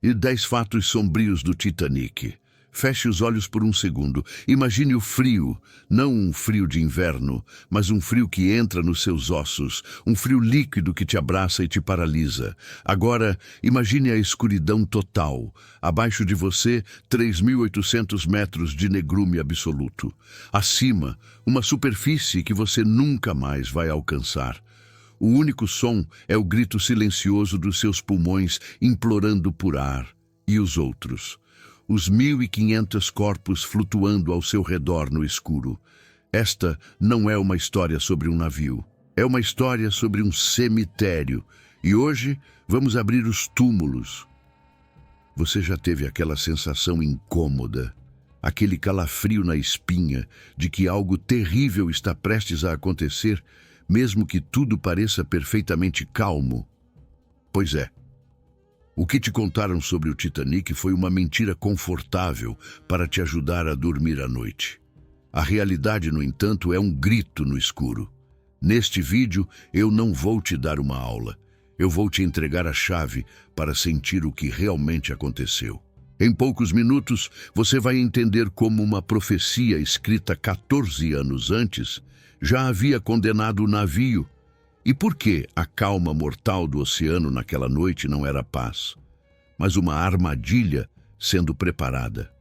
E 10 fatos sombrios do Titanic. Feche os olhos por um segundo. Imagine o frio, não um frio de inverno, mas um frio que entra nos seus ossos, um frio líquido que te abraça e te paralisa. Agora, imagine a escuridão total. Abaixo de você, 3.800 metros de negrume absoluto. Acima, uma superfície que você nunca mais vai alcançar. O único som é o grito silencioso dos seus pulmões implorando por ar. E os outros? Os 1.500 corpos flutuando ao seu redor no escuro. Esta não é uma história sobre um navio. É uma história sobre um cemitério. E hoje vamos abrir os túmulos. Você já teve aquela sensação incômoda, aquele calafrio na espinha de que algo terrível está prestes a acontecer, mesmo que tudo pareça perfeitamente calmo? Pois é. O que te contaram sobre o Titanic foi uma mentira confortável para te ajudar a dormir à noite. A realidade, no entanto, é um grito no escuro. Neste vídeo, eu não vou te dar uma aula. Eu vou te entregar a chave para sentir o que realmente aconteceu. Em poucos minutos, você vai entender como uma profecia escrita 14 anos antes já havia condenado o navio. E por que a calma mortal do oceano naquela noite não era paz, mas uma armadilha sendo preparada?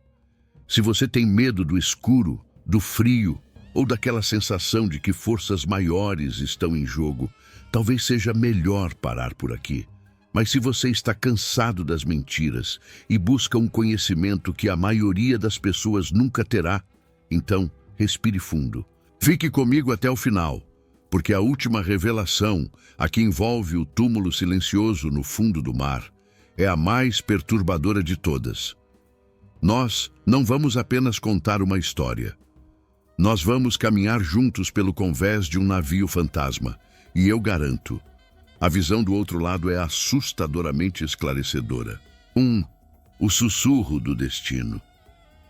Se você tem medo do escuro, do frio ou daquela sensação de que forças maiores estão em jogo, talvez seja melhor parar por aqui. Mas se você está cansado das mentiras e busca um conhecimento que a maioria das pessoas nunca terá, então respire fundo. Fique comigo até o final, porque a última revelação, a que envolve o túmulo silencioso no fundo do mar, é a mais perturbadora de todas. Nós não vamos apenas contar uma história. Nós vamos caminhar juntos pelo convés de um navio fantasma, e eu garanto, a visão do outro lado é assustadoramente esclarecedora. O sussurro do destino.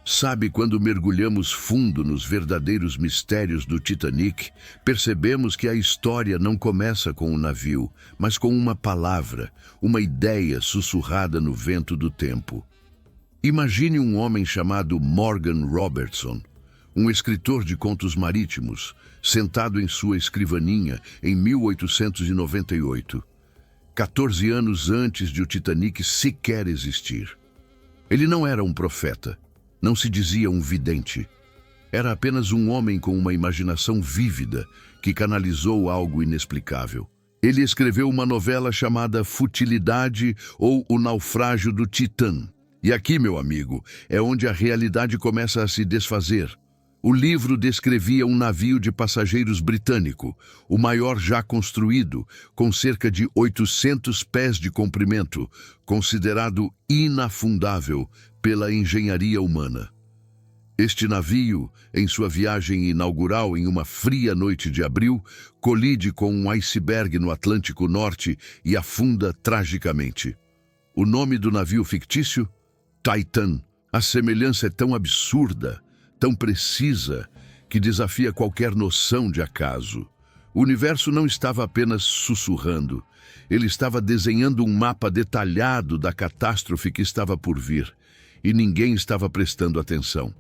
Sabe, quando mergulhamos fundo nos verdadeiros mistérios do Titanic, percebemos que a história não começa com um navio, mas com uma palavra, uma ideia sussurrada no vento do tempo. Imagine um homem chamado Morgan Robertson, um escritor de contos marítimos, sentado em sua escrivaninha em 1898, 14 anos antes de o Titanic sequer existir. Ele não era um profeta. Não se dizia um vidente. Era apenas um homem com uma imaginação vívida que canalizou algo inexplicável. Ele escreveu uma novela chamada Futilidade ou O Naufrágio do Titã. E aqui, meu amigo, é onde a realidade começa a se desfazer. O livro descrevia um navio de passageiros britânico, o maior já construído, com cerca de 800 pés de comprimento, considerado inafundável pela engenharia humana. Este navio, em sua viagem inaugural em uma fria noite de abril, colide com um iceberg no Atlântico Norte e afunda tragicamente. O nome do navio fictício? Titan. A semelhança é tão absurda, tão precisa, que desafia qualquer noção de acaso. O universo não estava apenas sussurrando, ele estava desenhando um mapa detalhado da catástrofe que estava por vir, e ninguém estava prestando atenção.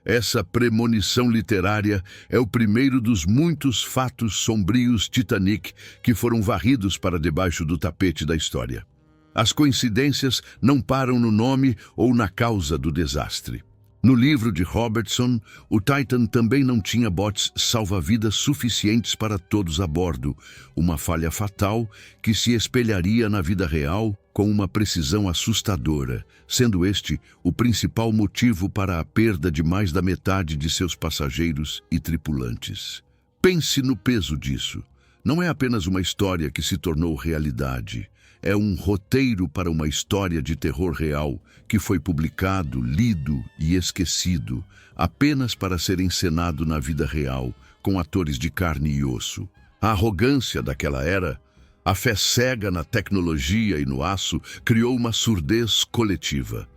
Essa premonição literária é o primeiro dos muitos fatos sombrios Titanic que foram varridos para debaixo do tapete da história. As coincidências não param no nome ou na causa do desastre. No livro de Robertson, o Titan também não tinha botes salva-vidas suficientes para todos a bordo, uma falha fatal que se espelharia na vida real com uma precisão assustadora, sendo este o principal motivo para a perda de mais da metade de seus passageiros e tripulantes. Pense no peso disso. Não é apenas uma história que se tornou realidade. É um roteiro para uma história de terror real que foi publicado, lido e esquecido, apenas para ser encenado na vida real, com atores de carne e osso. A arrogância daquela era, a fé cega na tecnologia e no aço, criou uma surdez coletiva.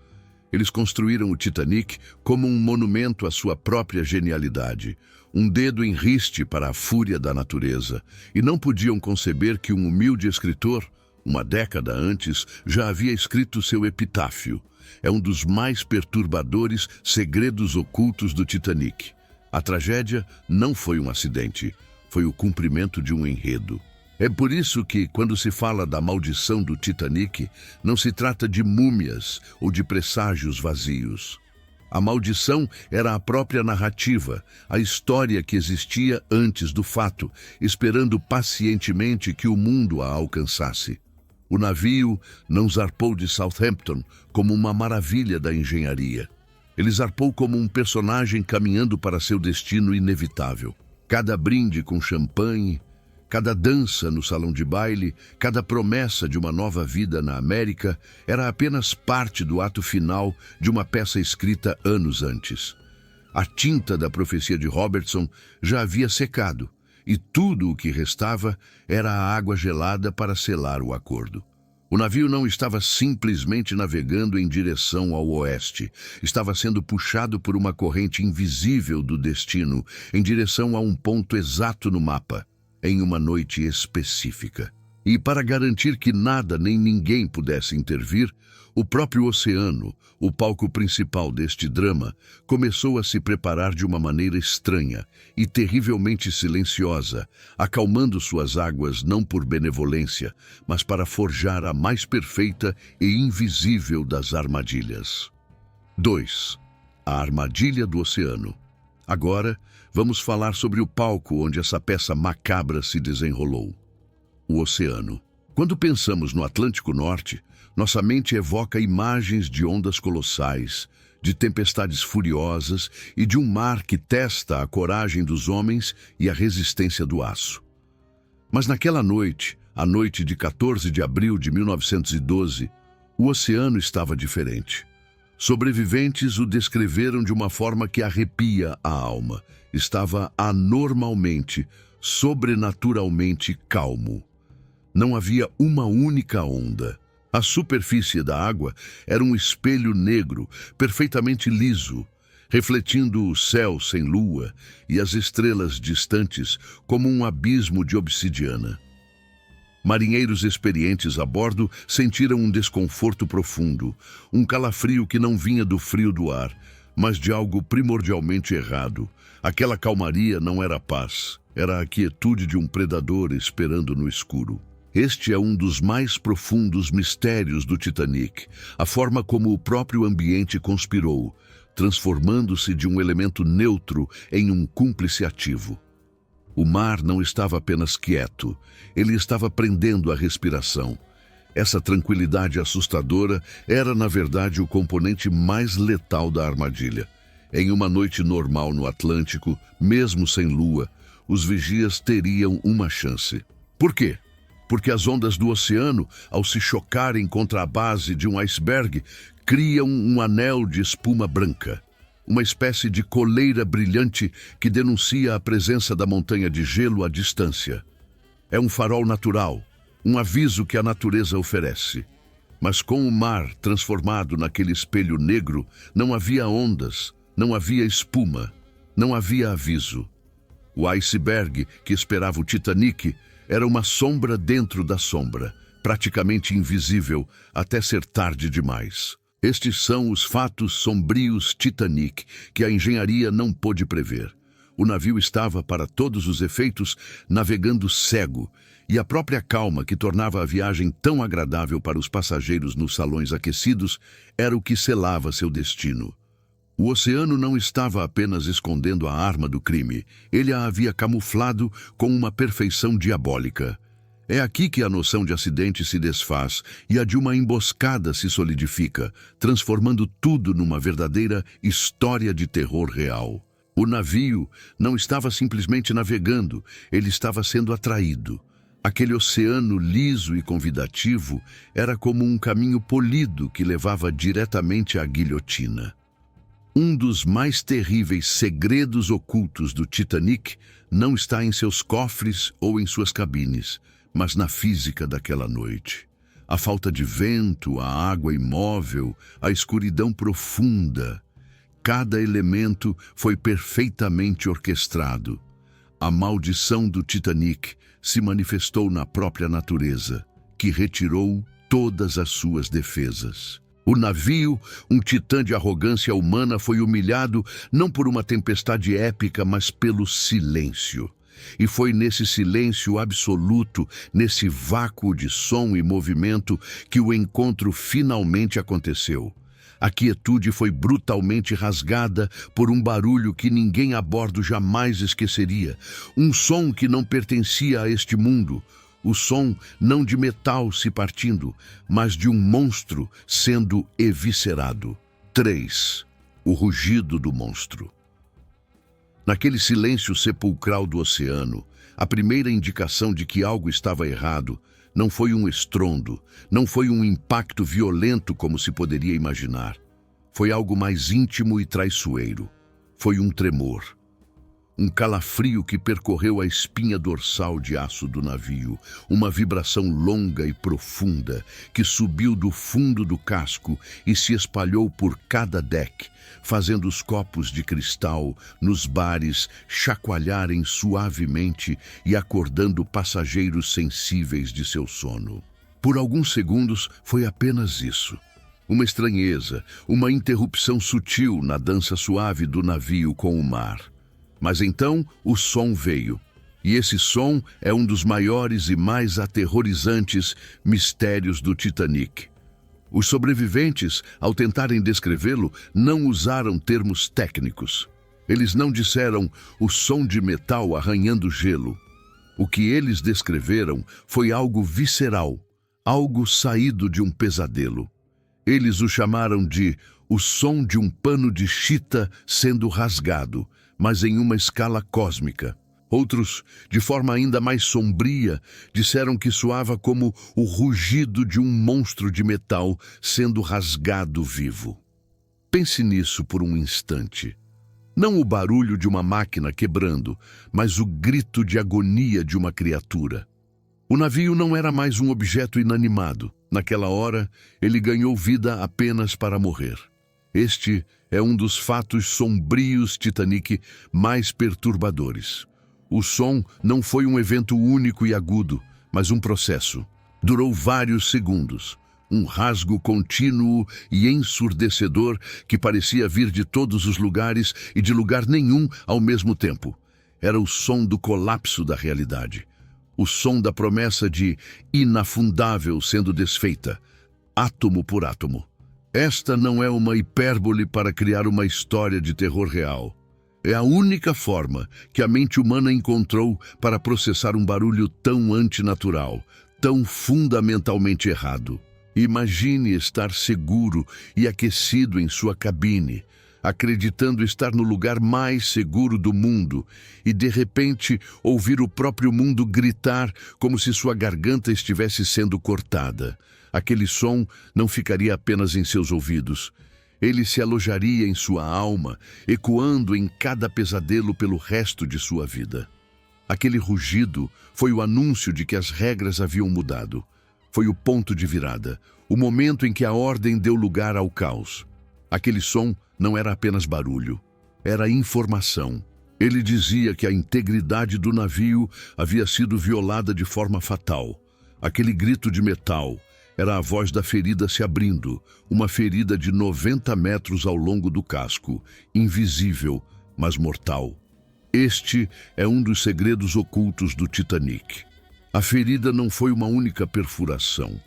Eles construíram o Titanic como um monumento à sua própria genialidade, um dedo em riste para a fúria da natureza, e não podiam conceber que um humilde escritor, Uma década antes, já havia escrito seu epitáfio. É um dos mais perturbadores segredos ocultos do Titanic. A tragédia não foi um acidente, foi o cumprimento de um enredo. É por isso que, quando se fala da maldição do Titanic, não se trata de múmias ou de presságios vazios. A maldição era a própria narrativa, a história que existia antes do fato, esperando pacientemente que o mundo a alcançasse. O navio não zarpou de Southampton como uma maravilha da engenharia. Ele zarpou como um personagem caminhando para seu destino inevitável. Cada brinde com champanhe, cada dança no salão de baile, cada promessa de uma nova vida na América era apenas parte do ato final de uma peça escrita anos antes. A tinta da profecia de Robertson já havia secado, e tudo o que restava era a água gelada para selar o acordo. O navio não estava simplesmente navegando em direção ao oeste. Estava sendo puxado por uma corrente invisível do destino, em direção a um ponto exato no mapa, em uma noite específica. E para garantir que nada nem ninguém pudesse intervir, o próprio oceano, o palco principal deste drama, começou a se preparar de uma maneira estranha e terrivelmente silenciosa, acalmando suas águas não por benevolência, mas para forjar a mais perfeita e invisível das armadilhas. 2. A armadilha do oceano. Agora, vamos falar sobre o palco onde essa peça macabra se desenrolou. O oceano. Quando pensamos no Atlântico Norte, nossa mente evoca imagens de ondas colossais, de tempestades furiosas e de um mar que testa a coragem dos homens e a resistência do aço. Mas naquela noite, a noite de 14 de abril de 1912, o oceano estava diferente. Sobreviventes o descreveram de uma forma que arrepia a alma. Estava anormalmente, sobrenaturalmente calmo. Não havia uma única onda. A superfície da água era um espelho negro, perfeitamente liso, refletindo o céu sem lua e as estrelas distantes como um abismo de obsidiana. Marinheiros experientes a bordo sentiram um desconforto profundo, um calafrio que não vinha do frio do ar, mas de algo primordialmente errado. Aquela calmaria não era paz, era a quietude de um predador esperando no escuro. Este é um dos mais profundos mistérios do Titanic, a forma como o próprio ambiente conspirou, transformando-se de um elemento neutro em um cúmplice ativo. O mar não estava apenas quieto, ele estava prendendo a respiração. Essa tranquilidade assustadora era, na verdade, o componente mais letal da armadilha. Em uma noite normal no Atlântico, mesmo sem lua, os vigias teriam uma chance. Por quê? Porque as ondas do oceano, ao se chocarem contra a base de um iceberg, criam um anel de espuma branca. Uma espécie de coleira brilhante que denuncia a presença da montanha de gelo à distância. É um farol natural, um aviso que a natureza oferece. Mas com o mar transformado naquele espelho negro, não havia ondas, não havia espuma, não havia aviso. O iceberg que esperava o Titanic era uma sombra dentro da sombra, praticamente invisível até ser tarde demais. Estes são os fatos sombrios Titanic que a engenharia não pôde prever. O navio estava, para todos os efeitos, navegando cego, e a própria calma que tornava a viagem tão agradável para os passageiros nos salões aquecidos era o que selava seu destino. O oceano não estava apenas escondendo a arma do crime, ele a havia camuflado com uma perfeição diabólica. É aqui que a noção de acidente se desfaz e a de uma emboscada se solidifica, transformando tudo numa verdadeira história de terror real. O navio não estava simplesmente navegando, ele estava sendo atraído. Aquele oceano liso e convidativo era como um caminho polido que levava diretamente à guilhotina. Um dos mais terríveis segredos ocultos do Titanic não está em seus cofres ou em suas cabines, mas na física daquela noite. A falta de vento, a água imóvel, a escuridão profunda. Cada elemento foi perfeitamente orquestrado. A maldição do Titanic se manifestou na própria natureza, que retirou todas as suas defesas. O navio, um titã de arrogância humana, foi humilhado não por uma tempestade épica, mas pelo silêncio. E foi nesse silêncio absoluto, nesse vácuo de som e movimento, que o encontro finalmente aconteceu. A quietude foi brutalmente rasgada por um barulho que ninguém a bordo jamais esqueceria. Um som que não pertencia a este mundo. O som não de metal se partindo, mas de um monstro sendo eviscerado. 3. O rugido do monstro. Naquele silêncio sepulcral do oceano, a primeira indicação de que algo estava errado não foi um estrondo, não foi um impacto violento como se poderia imaginar. Foi algo mais íntimo e traiçoeiro. Foi um tremor. Um calafrio que percorreu a espinha dorsal de aço do navio, uma vibração longa e profunda que subiu do fundo do casco e se espalhou por cada deck, fazendo os copos de cristal nos bares chacoalharem suavemente e acordando passageiros sensíveis de seu sono. Por alguns segundos foi apenas isso. Uma estranheza, uma interrupção sutil na dança suave do navio com o mar. Mas então o som veio, e esse som é um dos maiores e mais aterrorizantes mistérios do Titanic. Os sobreviventes, ao tentarem descrevê-lo, não usaram termos técnicos. Eles não disseram o som de metal arranhando gelo. O que eles descreveram foi algo visceral, algo saído de um pesadelo. Eles o chamaram de o som de um pano de chita sendo rasgado, mas em uma escala cósmica. Outros, de forma ainda mais sombria, disseram que soava como o rugido de um monstro de metal sendo rasgado vivo. Pense nisso por um instante. Não o barulho de uma máquina quebrando, mas o grito de agonia de uma criatura. O navio não era mais um objeto inanimado. Naquela hora, ele ganhou vida apenas para morrer. Este é um dos fatos sombrios Titanic mais perturbadores. O som não foi um evento único e agudo, mas um processo. Durou vários segundos. Um rasgo contínuo e ensurdecedor que parecia vir de todos os lugares e de lugar nenhum ao mesmo tempo. Era o som do colapso da realidade. O som da promessa de inafundável sendo desfeita, átomo por átomo. Esta não é uma hipérbole para criar uma história de terror real. É a única forma que a mente humana encontrou para processar um barulho tão antinatural, tão fundamentalmente errado. Imagine estar seguro e aquecido em sua cabine, acreditando estar no lugar mais seguro do mundo, e de repente ouvir o próprio mundo gritar como se sua garganta estivesse sendo cortada. Aquele som não ficaria apenas em seus ouvidos. Ele se alojaria em sua alma, ecoando em cada pesadelo pelo resto de sua vida. Aquele rugido foi o anúncio de que as regras haviam mudado. Foi o ponto de virada, o momento em que a ordem deu lugar ao caos. Aquele som não era apenas barulho, era informação. Ele dizia que a integridade do navio havia sido violada de forma fatal. Aquele grito de metal era a voz da ferida se abrindo, uma ferida de 90 metros ao longo do casco, invisível, mas mortal. Este é um dos segredos ocultos do Titanic. A ferida não foi uma única perfuração,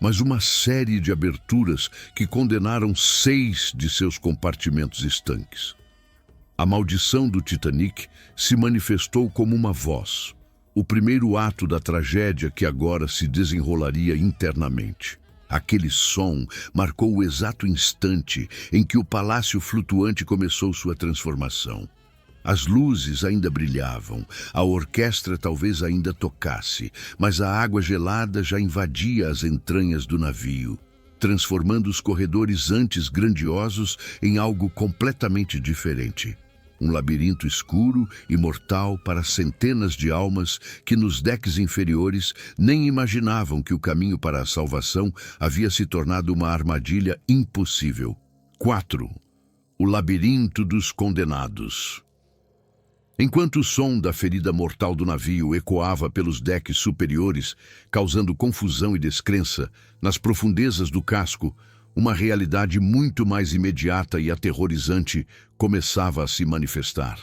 mas uma série de aberturas que condenaram 6 de seus compartimentos estanques. A maldição do Titanic se manifestou como uma voz, o primeiro ato da tragédia que agora se desenrolaria internamente. Aquele som marcou o exato instante em que o palácio flutuante começou sua transformação. As luzes ainda brilhavam, a orquestra talvez ainda tocasse, mas a água gelada já invadia as entranhas do navio, transformando os corredores antes grandiosos em algo completamente diferente. Um labirinto escuro e mortal para centenas de almas que nos decks inferiores nem imaginavam que o caminho para a salvação havia se tornado uma armadilha impossível. 4. O labirinto dos condenados. Enquanto o som da ferida mortal do navio ecoava pelos decks superiores, causando confusão e descrença, nas profundezas do casco, uma realidade muito mais imediata e aterrorizante começava a se manifestar.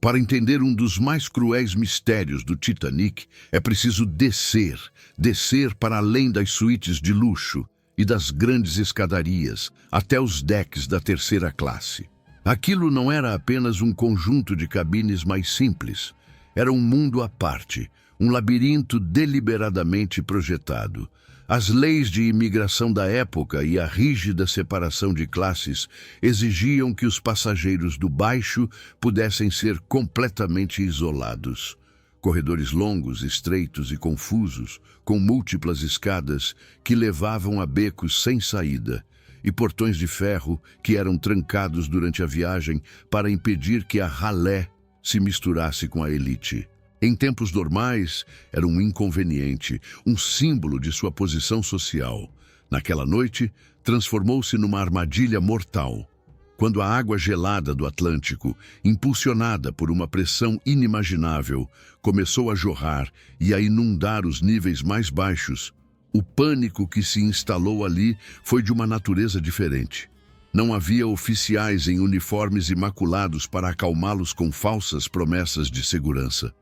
Para entender um dos mais cruéis mistérios do Titanic, é preciso descer para além das suítes de luxo e das grandes escadarias, até os decks da terceira classe. Aquilo não era apenas um conjunto de cabines mais simples. Era um mundo à parte, um labirinto deliberadamente projetado. As leis de imigração da época e a rígida separação de classes exigiam que os passageiros do baixo pudessem ser completamente isolados. Corredores longos, estreitos e confusos, com múltiplas escadas que levavam a becos sem saída, e portões de ferro que eram trancados durante a viagem para impedir que a ralé se misturasse com a elite. Em tempos normais, era um inconveniente, um símbolo de sua posição social. Naquela noite, transformou-se numa armadilha mortal. Quando a água gelada do Atlântico, impulsionada por uma pressão inimaginável, começou a jorrar e a inundar os níveis mais baixos, o pânico que se instalou ali foi de uma natureza diferente. Não havia oficiais em uniformes imaculados para acalmá-los com falsas promessas de segurança.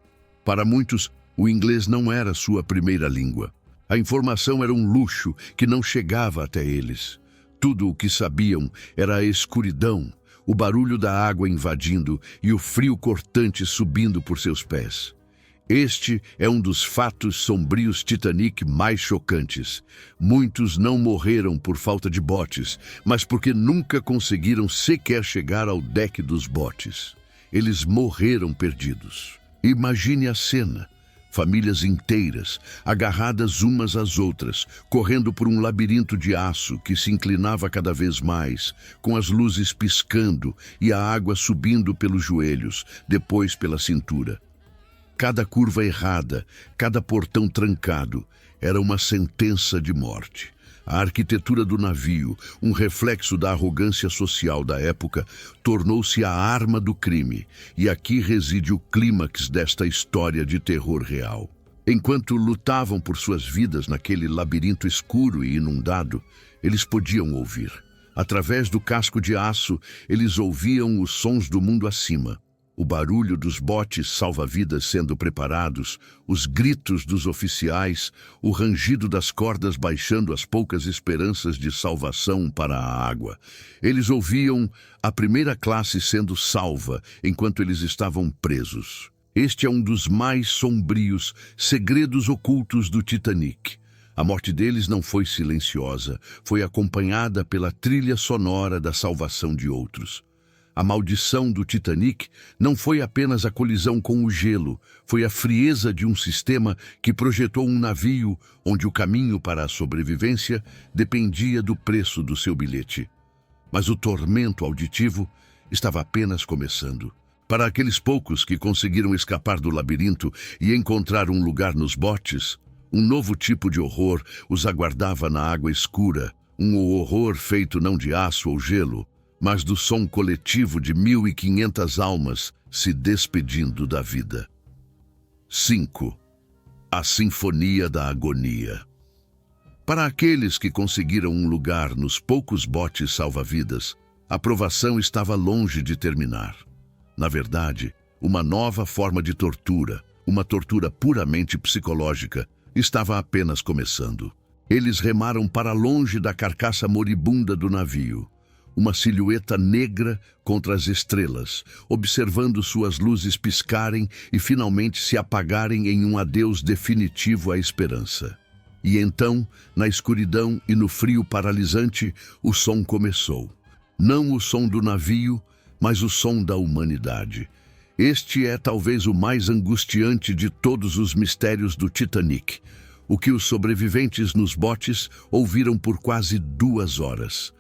Para muitos, o inglês não era sua primeira língua. A informação era um luxo que não chegava até eles. Tudo o que sabiam era a escuridão, o barulho da água invadindo e o frio cortante subindo por seus pés. Este é um dos fatos sombrios Titanic mais chocantes. Muitos não morreram por falta de botes, mas porque nunca conseguiram sequer chegar ao deck dos botes. Eles morreram perdidos. Imagine a cena. Famílias inteiras, agarradas umas às outras, correndo por um labirinto de aço que se inclinava cada vez mais, com as luzes piscando e a água subindo pelos joelhos, depois pela cintura. Cada curva errada, cada portão trancado, era uma sentença de morte. A arquitetura do navio, um reflexo da arrogância social da época, tornou-se a arma do crime, e aqui reside o clímax desta história de terror real. Enquanto lutavam por suas vidas naquele labirinto escuro e inundado, eles podiam ouvir. Através do casco de aço, eles ouviam os sons do mundo acima. O barulho dos botes salva-vidas sendo preparados, os gritos dos oficiais, o rangido das cordas baixando as poucas esperanças de salvação para a água. Eles ouviam a primeira classe sendo salva enquanto eles estavam presos. Este é um dos mais sombrios segredos ocultos do Titanic. A morte deles não foi silenciosa, foi acompanhada pela trilha sonora da salvação de outros. A maldição do Titanic não foi apenas a colisão com o gelo, foi a frieza de um sistema que projetou um navio onde o caminho para a sobrevivência dependia do preço do seu bilhete. Mas o tormento auditivo estava apenas começando. Para aqueles poucos que conseguiram escapar do labirinto e encontrar um lugar nos botes, um novo tipo de horror os aguardava na água escura, um horror feito não de aço ou gelo, mas do som coletivo de 1.500 almas se despedindo da vida. 5. A Sinfonia da Agonia. Para aqueles que conseguiram um lugar nos poucos botes salva-vidas, a provação estava longe de terminar. Na verdade, uma nova forma de tortura, uma tortura puramente psicológica, estava apenas começando. Eles remaram para longe da carcaça moribunda do navio. Uma silhueta negra contra as estrelas, observando suas luzes piscarem e finalmente se apagarem em um adeus definitivo à esperança. E então, na escuridão e no frio paralisante, o som começou. Não o som do navio, mas o som da humanidade. Este é talvez o mais angustiante de todos os mistérios do Titanic, o que os sobreviventes nos botes ouviram por quase 2 horas.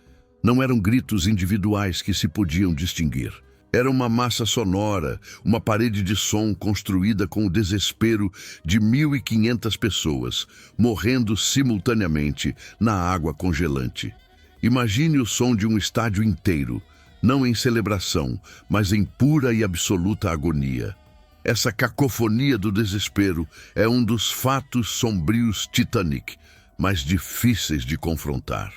Não eram gritos individuais que se podiam distinguir. Era uma massa sonora, uma parede de som construída com o desespero de 1.500 pessoas, morrendo simultaneamente na água congelante. Imagine o som de um estádio inteiro, não em celebração, mas em pura e absoluta agonia. Essa cacofonia do desespero é um dos fatos sombrios Titanic, mais difíceis de confrontar.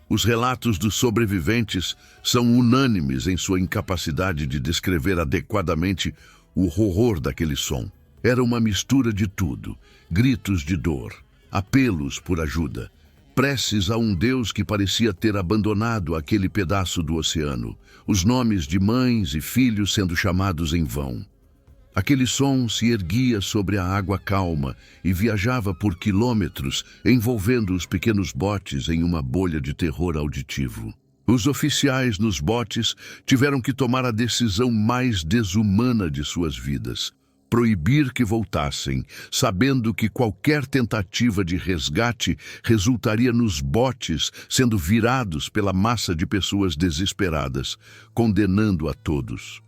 Os relatos dos sobreviventes são unânimes em sua incapacidade de descrever adequadamente o horror daquele som. Era uma mistura de tudo: gritos de dor, apelos por ajuda, preces a um Deus que parecia ter abandonado aquele pedaço do oceano, os nomes de mães e filhos sendo chamados em vão. Aquele som se erguia sobre a água calma e viajava por quilômetros, envolvendo os pequenos botes em uma bolha de terror auditivo. Os oficiais nos botes tiveram que tomar a decisão mais desumana de suas vidas: proibir que voltassem, sabendo que qualquer tentativa de resgate resultaria nos botes sendo virados pela massa de pessoas desesperadas, condenando a todos.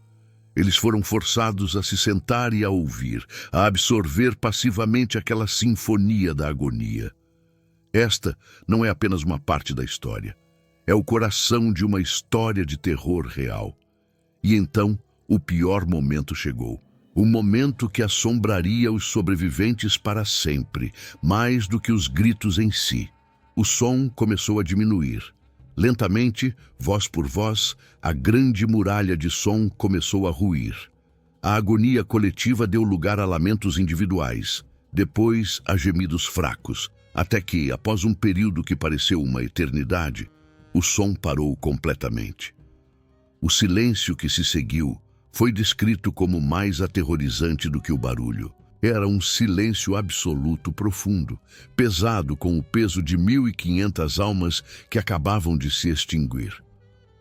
Eles foram forçados a se sentar e a ouvir, a absorver passivamente aquela sinfonia da agonia. Esta não é apenas uma parte da história. É o coração de uma história de terror real. E então, o pior momento chegou. O momento que assombraria os sobreviventes para sempre, mais do que os gritos em si. O som começou a diminuir. Lentamente, voz por voz, a grande muralha de som começou a ruir. A agonia coletiva deu lugar a lamentos individuais, depois a gemidos fracos, até que, após um período que pareceu uma eternidade, o som parou completamente. O silêncio que se seguiu foi descrito como mais aterrorizante do que o barulho. Era um silêncio absoluto profundo, pesado com o peso de 1.500 almas que acabavam de se extinguir.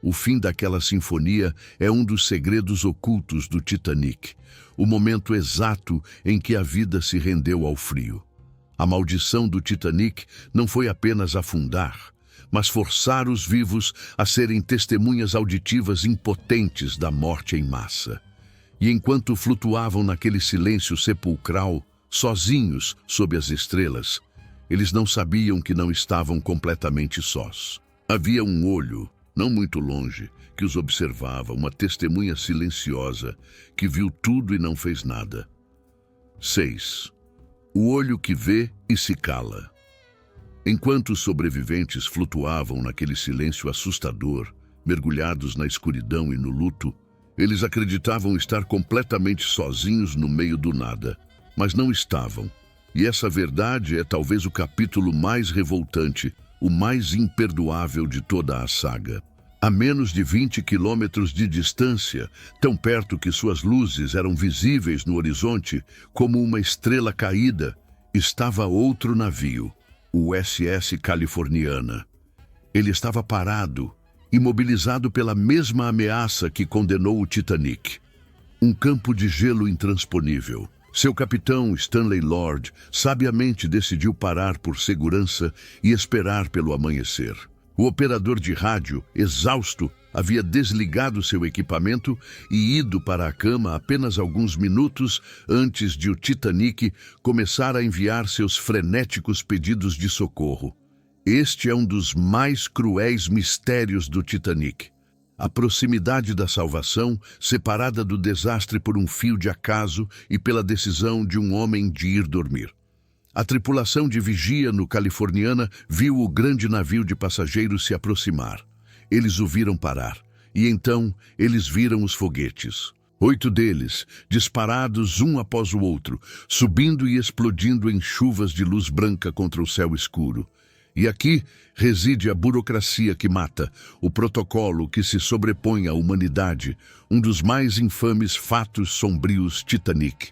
O fim daquela sinfonia é um dos segredos ocultos do Titanic, o momento exato em que a vida se rendeu ao frio. A maldição do Titanic não foi apenas afundar, mas forçar os vivos a serem testemunhas auditivas impotentes da morte em massa. E enquanto flutuavam naquele silêncio sepulcral, sozinhos sob as estrelas, eles não sabiam que não estavam completamente sós. Havia um olho, não muito longe, que os observava, uma testemunha silenciosa, que viu tudo e não fez nada. 6. O olho que vê e se cala. Enquanto os sobreviventes flutuavam naquele silêncio assustador, mergulhados na escuridão e no luto, eles acreditavam estar completamente sozinhos no meio do nada, mas não estavam. E essa verdade é talvez o capítulo mais revoltante, o mais imperdoável de toda a saga. A menos de 20 quilômetros de distância, tão perto que suas luzes eram visíveis no horizonte, como uma estrela caída, estava outro navio, o SS Californiana. Ele estava parado, imobilizado pela mesma ameaça que condenou o Titanic. Um campo de gelo intransponível. Seu capitão, Stanley Lord, sabiamente decidiu parar por segurança e esperar pelo amanhecer. O operador de rádio, exausto, havia desligado seu equipamento e ido para a cama apenas alguns minutos antes de o Titanic começar a enviar seus frenéticos pedidos de socorro. Este é um dos mais cruéis mistérios do Titanic. A proximidade da salvação, separada do desastre por um fio de acaso e pela decisão de um homem de ir dormir. A tripulação de vigia no Californiana viu o grande navio de passageiros se aproximar. Eles o viram parar, e então eles viram os foguetes. 8 deles, disparados um após o outro, subindo e explodindo em chuvas de luz branca contra o céu escuro. E aqui reside a burocracia que mata, o protocolo que se sobrepõe à humanidade, um dos mais infames fatos sombrios Titanic.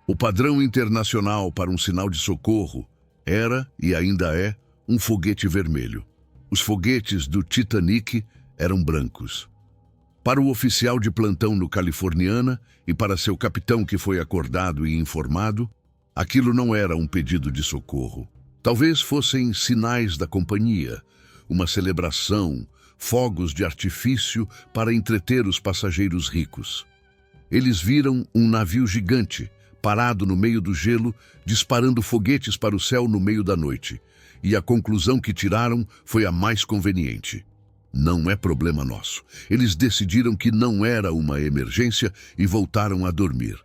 O padrão internacional para um sinal de socorro era, e ainda é, um foguete vermelho. Os foguetes do Titanic eram brancos. Para o oficial de plantão no Californiana e para seu capitão que foi acordado e informado, aquilo não era um pedido de socorro. Talvez fossem sinais da companhia, uma celebração, fogos de artifício para entreter os passageiros ricos. Eles viram um navio gigante, parado no meio do gelo, disparando foguetes para o céu no meio da noite, e a conclusão que tiraram foi a mais conveniente. Não é problema nosso. Eles decidiram que não era uma emergência e voltaram a dormir.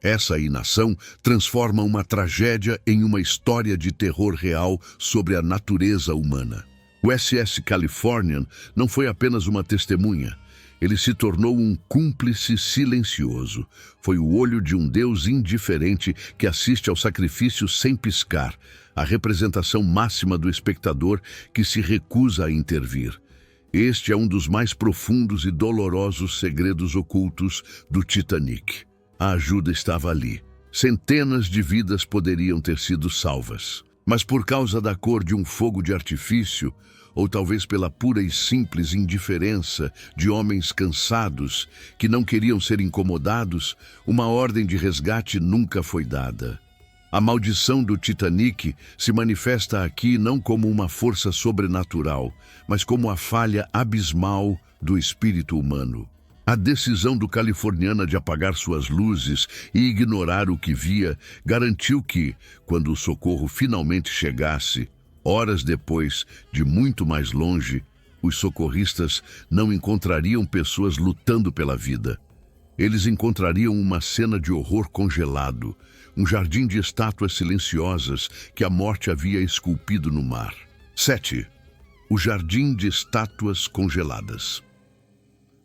Essa inação transforma uma tragédia em uma história de terror real sobre a natureza humana. O SS Californian não foi apenas uma testemunha. Ele se tornou um cúmplice silencioso. Foi o olho de um Deus indiferente que assiste ao sacrifício sem piscar, a representação máxima do espectador que se recusa a intervir. Este é um dos mais profundos e dolorosos segredos ocultos do Titanic. A ajuda estava ali. Centenas de vidas poderiam ter sido salvas. Mas por causa da cor de um fogo de artifício, ou talvez pela pura e simples indiferença de homens cansados que não queriam ser incomodados, uma ordem de resgate nunca foi dada. A maldição do Titanic se manifesta aqui não como uma força sobrenatural, mas como a falha abismal do espírito humano. A decisão do californiano de apagar suas luzes e ignorar o que via garantiu que, quando o socorro finalmente chegasse, horas depois, de muito mais longe, os socorristas não encontrariam pessoas lutando pela vida. Eles encontrariam uma cena de horror congelado, um jardim de estátuas silenciosas que a morte havia esculpido no mar. 7. O jardim de estátuas congeladas.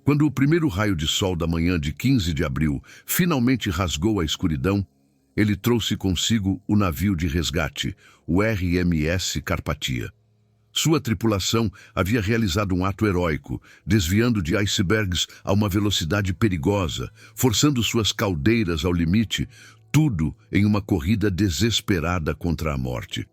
Quando o primeiro raio de sol da manhã de 15 de abril finalmente rasgou a escuridão, ele trouxe consigo o navio de resgate, o RMS Carpathia. Sua tripulação havia realizado um ato heróico, desviando de icebergs a uma velocidade perigosa, forçando suas caldeiras ao limite, tudo em uma corrida desesperada contra a morte.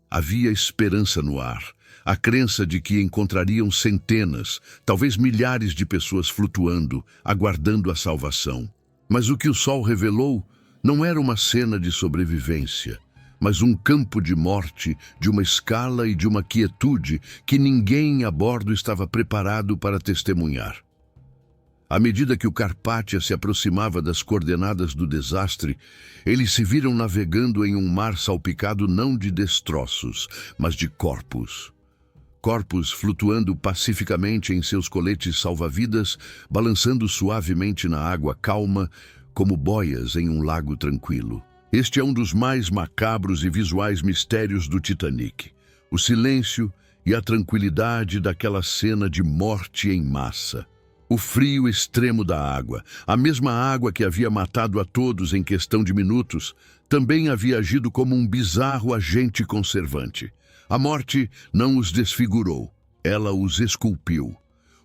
Havia esperança no ar, a crença de que encontrariam centenas, talvez milhares de pessoas flutuando, aguardando a salvação. Mas o que o sol revelou não era uma cena de sobrevivência, mas um campo de morte, de uma escala e de uma quietude que ninguém a bordo estava preparado para testemunhar. À medida que o Carpathia se aproximava das coordenadas do desastre, eles se viram navegando em um mar salpicado não de destroços, mas de corpos. Corpos flutuando pacificamente em seus coletes salva-vidas, balançando suavemente na água calma, como boias em um lago tranquilo. Este é um dos mais macabros e visuais mistérios do Titanic. O silêncio e a tranquilidade daquela cena de morte em massa. O frio extremo da água, a mesma água que havia matado a todos em questão de minutos, também havia agido como um bizarro agente conservante. A morte não os desfigurou, ela os esculpiu.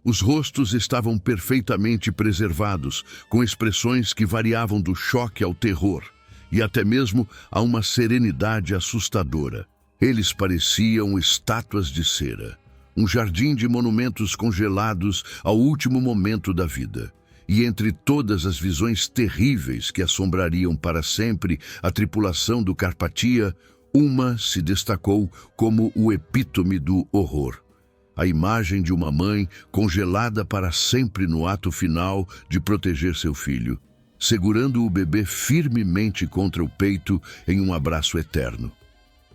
Os rostos estavam perfeitamente preservados, com expressões que variavam do choque ao terror, e até mesmo a uma serenidade assustadora. Eles pareciam estátuas de cera, um jardim de monumentos congelados ao último momento da vida. E entre todas as visões terríveis que assombrariam para sempre a tripulação do Carpathia, uma se destacou como o epítome do horror. A imagem de uma mãe congelada para sempre no ato final de proteger seu filho, segurando o bebê firmemente contra o peito em um abraço eterno.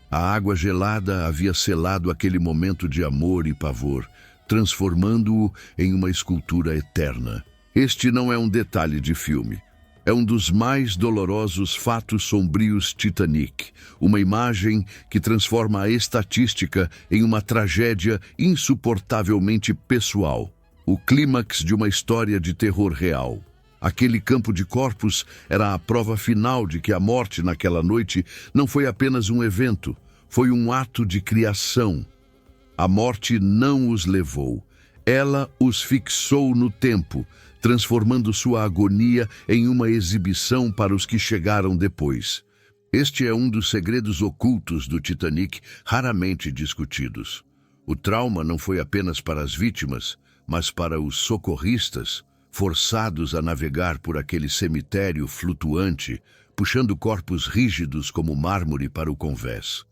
A água gelada havia selado aquele momento de amor e pavor, transformando-o em uma escultura eterna. Este não é um detalhe de filme. É um dos mais dolorosos fatos sombrios Titanic, uma imagem que transforma a estatística em uma tragédia insuportavelmente pessoal, o clímax de uma história de terror real. Aquele campo de corpos era a prova final de que a morte naquela noite não foi apenas um evento, foi um ato de criação. A morte não os levou, ela os fixou no tempo, transformando sua agonia em uma exibição para os que chegaram depois. Este é um dos segredos ocultos do Titanic, raramente discutidos. O trauma não foi apenas para as vítimas, mas para os socorristas, forçados a navegar por aquele cemitério flutuante, puxando corpos rígidos como mármore para o convés.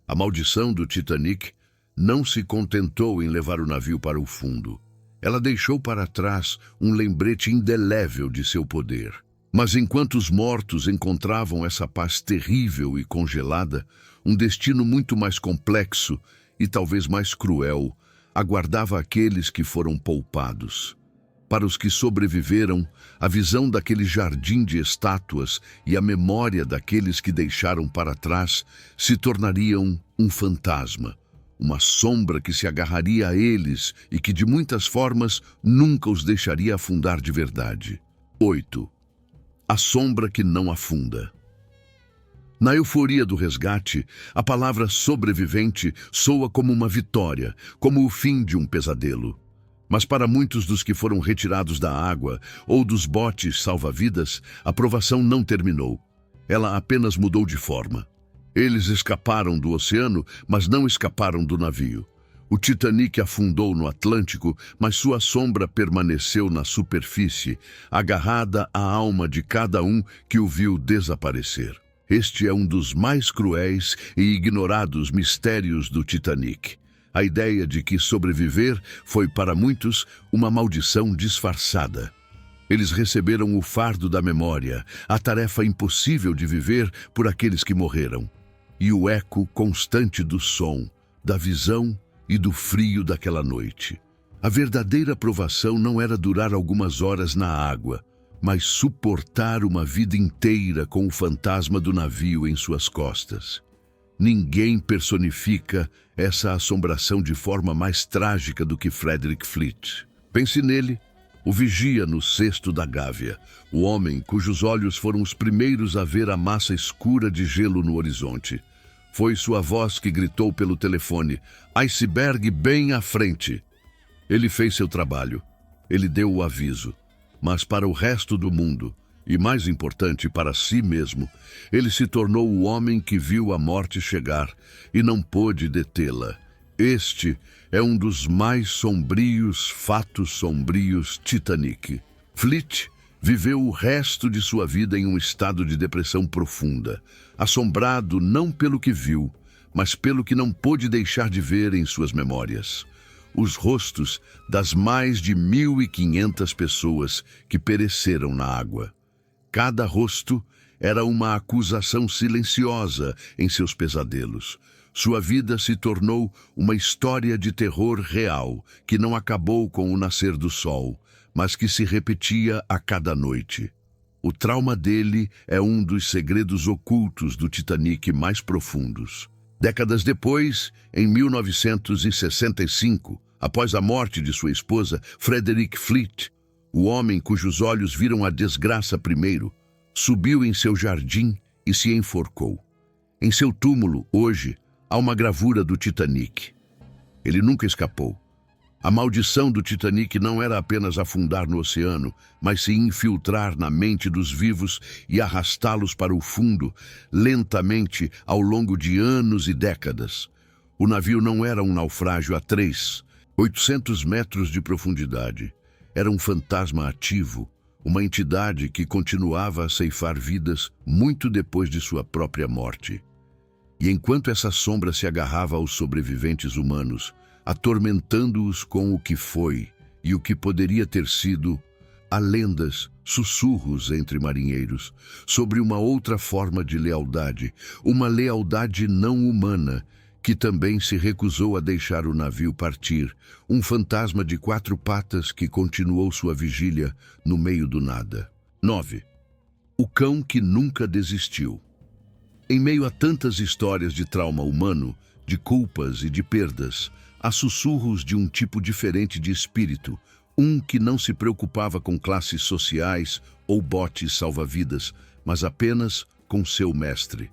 A maldição do Titanic não se contentou em levar o navio para o fundo. Ela deixou para trás um lembrete indelével de seu poder. Mas enquanto os mortos encontravam essa paz terrível e congelada, um destino muito mais complexo e talvez mais cruel aguardava aqueles que foram poupados. Para os que sobreviveram, a visão daquele jardim de estátuas e a memória daqueles que deixaram para trás se tornariam um fantasma, uma sombra que se agarraria a eles e que de muitas formas nunca os deixaria afundar de verdade. 8. A sombra que não afunda. Na euforia do resgate, a palavra sobrevivente soa como uma vitória, como o fim de um pesadelo. Mas para muitos dos que foram retirados da água ou dos botes salva-vidas, a provação não terminou. Ela apenas mudou de forma. Eles escaparam do oceano, mas não escaparam do navio. O Titanic afundou no Atlântico, mas sua sombra permaneceu na superfície, agarrada à alma de cada um que o viu desaparecer. Este é um dos mais cruéis e ignorados mistérios do Titanic. A ideia de que sobreviver foi para muitos uma maldição disfarçada. Eles receberam o fardo da memória, a tarefa impossível de viver por aqueles que morreram, e o eco constante do som, da visão e do frio daquela noite. A verdadeira provação não era durar algumas horas na água, mas suportar uma vida inteira com o fantasma do navio em suas costas. Ninguém personifica essa assombração de forma mais trágica do que Frederick Fleet. Pense nele, o vigia no cesto da Gávea, o homem cujos olhos foram os primeiros a ver a massa escura de gelo no horizonte. Foi sua voz que gritou pelo telefone: "Iceberg bem à frente!" Ele fez seu trabalho. Ele deu o aviso. Mas para o resto do mundo, e mais importante, para si mesmo, ele se tornou o homem que viu a morte chegar e não pôde detê-la. Este é um dos mais sombrios fatos sombrios Titanic. Fleet viveu o resto de sua vida em um estado de depressão profunda, assombrado não pelo que viu, mas pelo que não pôde deixar de ver em suas memórias. Os rostos das mais de 1.500 pessoas que pereceram na água. Cada rosto era uma acusação silenciosa em seus pesadelos. Sua vida se tornou uma história de terror real, que não acabou com o nascer do sol, mas que se repetia a cada noite. O trauma dele é um dos segredos ocultos do Titanic mais profundos. Décadas depois, em 1965, após a morte de sua esposa, Frederick Fleet, o homem cujos olhos viram a desgraça primeiro, subiu em seu jardim e se enforcou. Em seu túmulo, hoje, há uma gravura do Titanic. Ele nunca escapou. A maldição do Titanic não era apenas afundar no oceano, mas se infiltrar na mente dos vivos e arrastá-los para o fundo, lentamente, ao longo de anos e décadas. O navio não era um naufrágio a 800 metros de profundidade. Era um fantasma ativo, uma entidade que continuava a ceifar vidas muito depois de sua própria morte. E enquanto essa sombra se agarrava aos sobreviventes humanos, atormentando-os com o que foi e o que poderia ter sido, há lendas, sussurros entre marinheiros, sobre uma outra forma de lealdade, uma lealdade não humana, que também se recusou a deixar o navio partir, um fantasma de 4 patas que continuou sua vigília no meio do nada. 9. O cão que nunca desistiu. Em meio a tantas histórias de trauma humano, de culpas e de perdas, há sussurros de um tipo diferente de espírito, um que não se preocupava com classes sociais ou botes salva-vidas, mas apenas com seu mestre.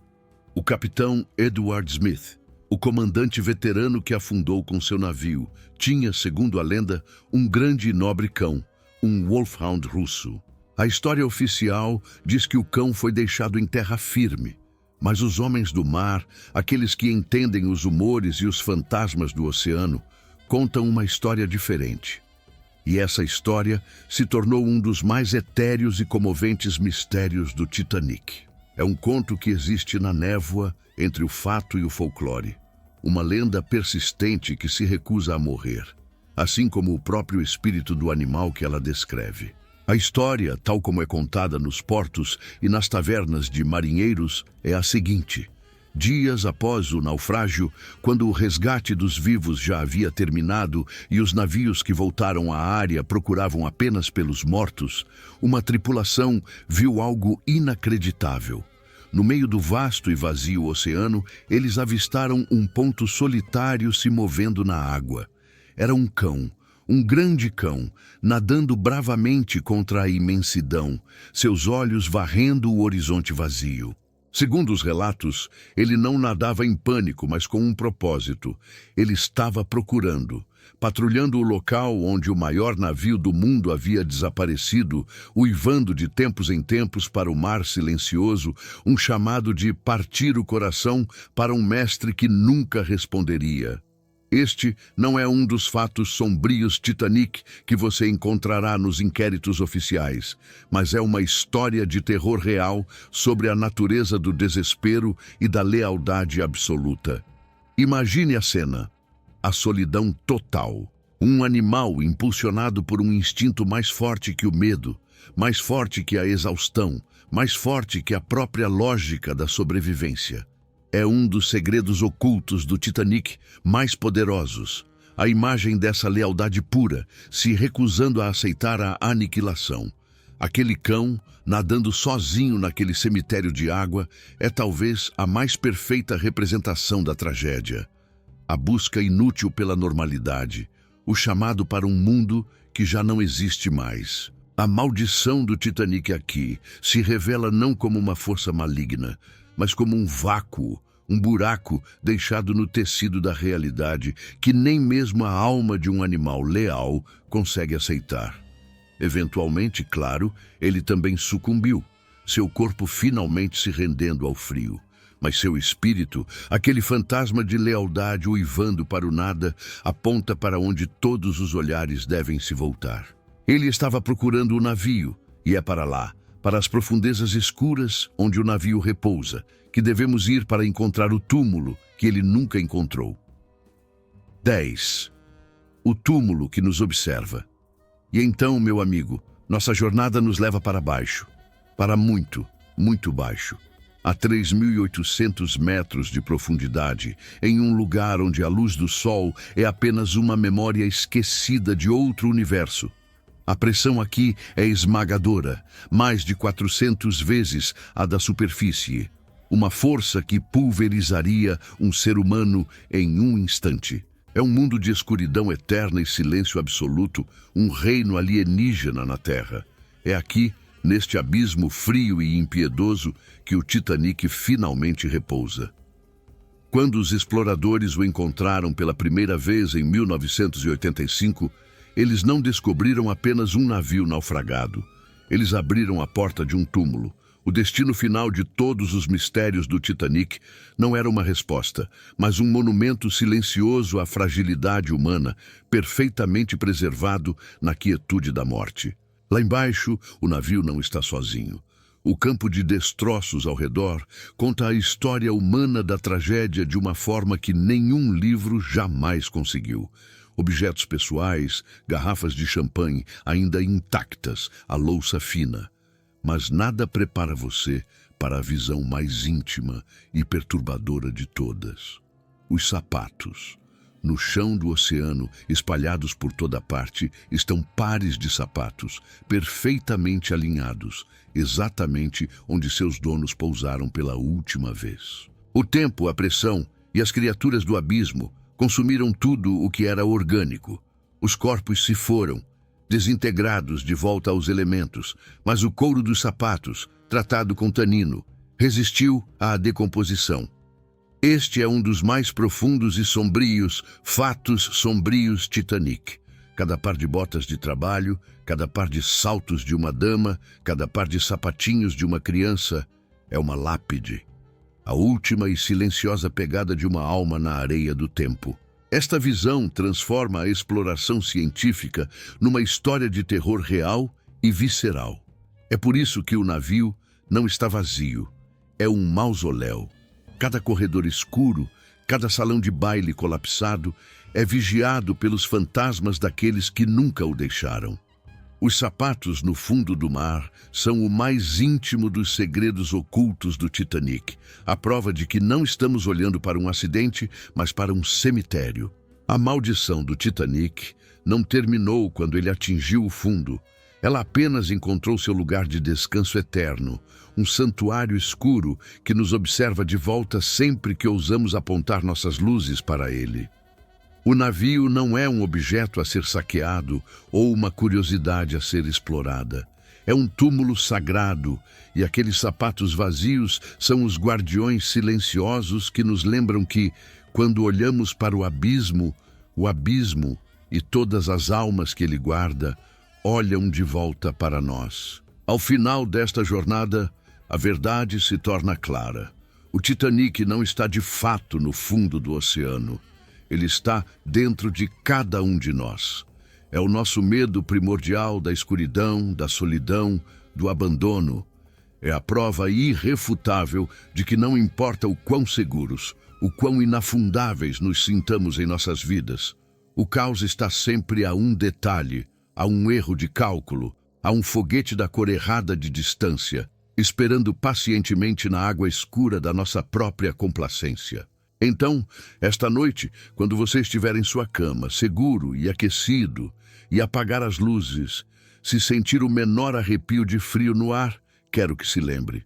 O capitão Edward Smith, o comandante veterano que afundou com seu navio, tinha, segundo a lenda, um grande e nobre cão, um Wolfhound russo. A história oficial diz que o cão foi deixado em terra firme, mas os homens do mar, aqueles que entendem os humores e os fantasmas do oceano, contam uma história diferente. E essa história se tornou um dos mais etéreos e comoventes mistérios do Titanic. É um conto que existe na névoa entre o fato e o folclore. Uma lenda persistente que se recusa a morrer, assim como o próprio espírito do animal que ela descreve. A história, tal como é contada nos portos e nas tavernas de marinheiros, é a seguinte: Dias após o naufrágio, quando o resgate dos vivos já havia terminado e os navios que voltaram à área procuravam apenas pelos mortos, uma tripulação viu algo inacreditável. No meio do vasto e vazio oceano, eles avistaram um ponto solitário se movendo na água. Era um cão, um grande cão, nadando bravamente contra a imensidão, seus olhos varrendo o horizonte vazio. Segundo os relatos, ele não nadava em pânico, mas com um propósito. Ele estava procurando, patrulhando o local onde o maior navio do mundo havia desaparecido, uivando de tempos em tempos para o mar silencioso, um chamado de partir o coração para um mestre que nunca responderia. Este não é um dos fatos sombrios Titanic que você encontrará nos inquéritos oficiais, mas é uma história de terror real sobre a natureza do desespero e da lealdade absoluta. Imagine a cena: a solidão total. Um animal impulsionado por um instinto mais forte que o medo, mais forte que a exaustão, mais forte que a própria lógica da sobrevivência. É um dos segredos ocultos do Titanic mais poderosos. A imagem dessa lealdade pura, se recusando a aceitar a aniquilação. Aquele cão, nadando sozinho naquele cemitério de água, é talvez a mais perfeita representação da tragédia. A busca inútil pela normalidade, o chamado para um mundo que já não existe mais. A maldição do Titanic aqui se revela não como uma força maligna, mas como um vácuo, um buraco deixado no tecido da realidade que nem mesmo a alma de um animal leal consegue aceitar. Eventualmente, claro, ele também sucumbiu, seu corpo finalmente se rendendo ao frio. Mas seu espírito, aquele fantasma de lealdade uivando para o nada, aponta para onde todos os olhares devem se voltar. Ele estava procurando o navio, e é para lá, para as profundezas escuras onde o navio repousa, que devemos ir para encontrar o túmulo que ele nunca encontrou. 10. O túmulo que nos observa. E então, meu amigo, nossa jornada nos leva para baixo, para muito, muito baixo. A 3.800 metros de profundidade, em um lugar onde a luz do sol é apenas uma memória esquecida de outro universo. A pressão aqui é esmagadora, mais de 400 vezes a da superfície. Uma força que pulverizaria um ser humano em um instante. É um mundo de escuridão eterna e silêncio absoluto, um reino alienígena na Terra. É aqui, neste abismo frio e impiedoso, que o Titanic finalmente repousa. Quando os exploradores o encontraram pela primeira vez em 1985, eles não descobriram apenas um navio naufragado. Eles abriram a porta de um túmulo. O destino final de todos os mistérios do Titanic não era uma resposta, mas um monumento silencioso à fragilidade humana, perfeitamente preservado na quietude da morte. Lá embaixo, o navio não está sozinho. O campo de destroços ao redor conta a história humana da tragédia de uma forma que nenhum livro jamais conseguiu. Objetos pessoais, garrafas de champanhe ainda intactas, a louça fina. Mas nada prepara você para a visão mais íntima e perturbadora de todas. Os sapatos. No chão do oceano, espalhados por toda parte, estão pares de sapatos, perfeitamente alinhados, exatamente onde seus donos pousaram pela última vez. O tempo, a pressão e as criaturas do abismo consumiram tudo o que era orgânico. Os corpos se foram, desintegrados de volta aos elementos, mas o couro dos sapatos, tratado com tanino, resistiu à decomposição. Este é um dos mais profundos e sombrios fatos sombrios Titanic. Cada par de botas de trabalho, cada par de saltos de uma dama, cada par de sapatinhos de uma criança é uma lápide. A última e silenciosa pegada de uma alma na areia do tempo. Esta visão transforma a exploração científica numa história de terror real e visceral. É por isso que o navio não está vazio. É um mausoléu. Cada corredor escuro, cada salão de baile colapsado é vigiado pelos fantasmas daqueles que nunca o deixaram. Os sapatos no fundo do mar são o mais íntimo dos segredos ocultos do Titanic, a prova de que não estamos olhando para um acidente, mas para um cemitério. A maldição do Titanic não terminou quando ele atingiu o fundo. Ela apenas encontrou seu lugar de descanso eterno, um santuário escuro que nos observa de volta sempre que ousamos apontar nossas luzes para ele. O navio não é um objeto a ser saqueado ou uma curiosidade a ser explorada. É um túmulo sagrado, e aqueles sapatos vazios são os guardiões silenciosos que nos lembram que, quando olhamos para o abismo e todas as almas que ele guarda, olham de volta para nós. Ao final desta jornada, a verdade se torna clara. O Titanic não está de fato no fundo do oceano. Ele está dentro de cada um de nós. É o nosso medo primordial da escuridão, da solidão, do abandono. É a prova irrefutável de que não importa o quão seguros, o quão inafundáveis nos sintamos em nossas vidas, o caos está sempre a um detalhe, a um erro de cálculo, a um foguete da cor errada de distância, esperando pacientemente na água escura da nossa própria complacência. Então, esta noite, quando você estiver em sua cama, seguro e aquecido, e apagar as luzes, se sentir o menor arrepio de frio no ar, quero que se lembre.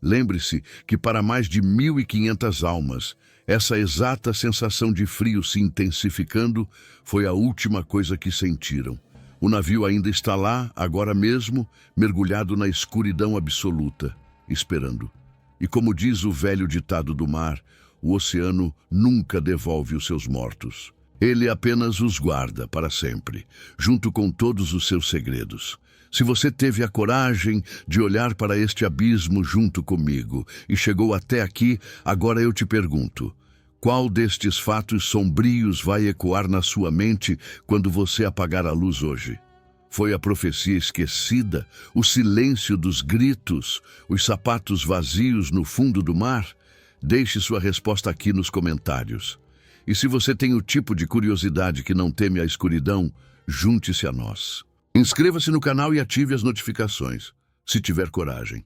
Lembre-se que para mais de 1.500 almas, essa exata sensação de frio se intensificando foi a última coisa que sentiram. O navio ainda está lá, agora mesmo, mergulhado na escuridão absoluta, esperando. E como diz o velho ditado do mar, o oceano nunca devolve os seus mortos. Ele apenas os guarda para sempre, junto com todos os seus segredos. Se você teve a coragem de olhar para este abismo junto comigo e chegou até aqui, agora eu te pergunto, qual destes fatos sombrios vai ecoar na sua mente quando você apagar a luz hoje? Foi a profecia esquecida, o silêncio dos gritos, os sapatos vazios no fundo do mar? Deixe sua resposta aqui nos comentários. E se você tem o tipo de curiosidade que não teme a escuridão, junte-se a nós. Inscreva-se no canal e ative as notificações, se tiver coragem.